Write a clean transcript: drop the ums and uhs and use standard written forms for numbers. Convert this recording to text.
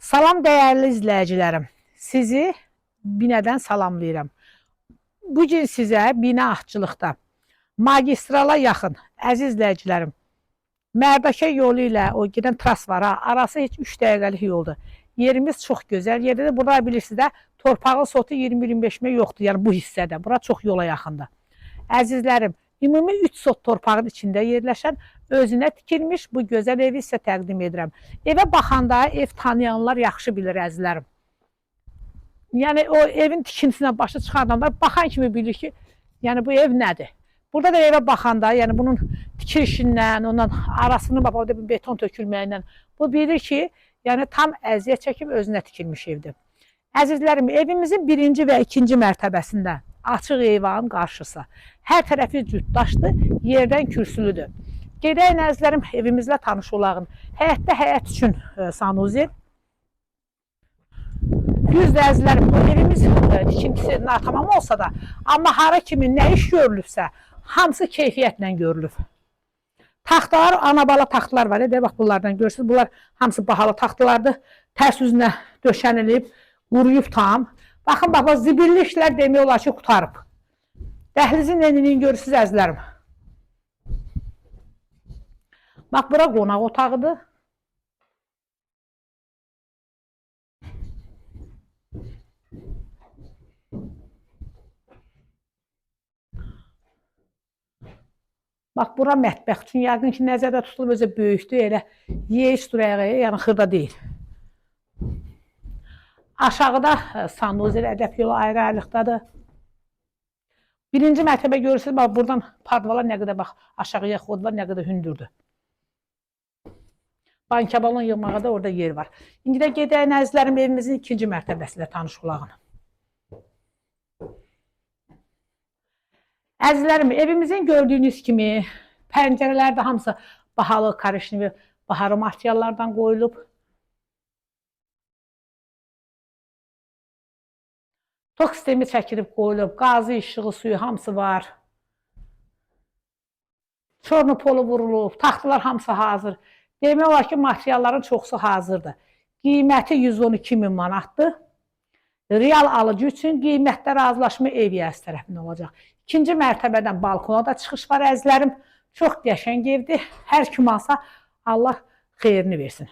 Salam dəyərli izləyicilərim. Sizi binədən salamlayıram. Bugün sizə bina aşçılıqda magistrala yaxın, əziz izləyicilərim, Mərdəkə yolu ilə o gedən tras var, arası heç 3 dəqiqəlik yoldur. Yerimiz çox gözəl yerdir. Burada bilirsiniz də torpağın sotu 20-25 mil yoxdur, yəni bu hissədə. Bura çox yola yaxındır. Əzizlərim, ümumi 3 sot torpağın içində yerləşən, özünə tikilmiş bu gözəl evi sizə təqdim edirəm. Evə baxanda ev tanıyanlar yaxşı bilir əzizlərim. Yəni o evin tikintisinə başı çıxardanlar baxan kimi bilir ki, yəni bu ev nədir? Burada da evə baxanda, yəni bunun tikilişindən, ondan arasını beton tökülməyindən bu bilir ki, yəni tam əziyyət çəkib özünə tikilmiş evdir. Əzizlərim, evimizin birinci və ikinci mərtəbəsində açıq eyvanın qarşısı. Hər tərəfi cütdaşdır, yerdən kürsülüdür. Gedəyin əzizlərim, evimizlə tanış olağın. Həyətdə həyət üçün sanuzel. Düzdür əzizlərim, bu evimiz tikintisi natamam olsa da, amma hara kimi nə iş görülübsə, hamısı keyfiyyətlə görülüb. Taxtalar, ana-bala taxtalar var. Bax, bunlardan görürsünüz. Bunlar hamısı bahalı taxtalardır. Tərs üzünə döşənilib, quruyub tam. Baxın, bax, zibilli işlər demək olar ki, qutarıb. Dəhlizin enini görürsünüz əzizlərim. Bax, bura qonaq otağıdır. Bax, bura mətbəx üçün yəqin ki, nəzərdə tutulub, özə böyükdür, elə yeyiş durayağı, yəni xırda deyil. Aşağıda sanuzel ədəb yolu ayrı-ayrılıqdadır. Birinci mərtəbə görürsünüz, bax, buradan parvalar nə qədər, bax, aşağıya xod var, nə qədər hündürdür. Bankabalon yığmağa da orada yer var. İndi də gedəyin əzizlərim, evimizin ikinci mərtəbəsilə tanış olağın. Əzizlərim, evimizin gördüyünüz kimi pəncərələrdə hamısı bahalı, karışnıvi, baharı materiallardan qoyulub. Tok sistemi çəkilib qoyulub, qazı, işığı, suyu hamısı var. Çornu polu vurulub, taxtalar hamısı hazır. Demək olar ki, materialların çoxsu hazırdır. Qiyməti 112 min manatdır. Real alıcı üçün qiymətdə razılaşma ev yəsi tərəfindən olacaq. İkinci mərtəbədən balkona da çıxış var əzizlərim. Çox qəşəng evdir. Hər kim alsa Allah xeyrini versin.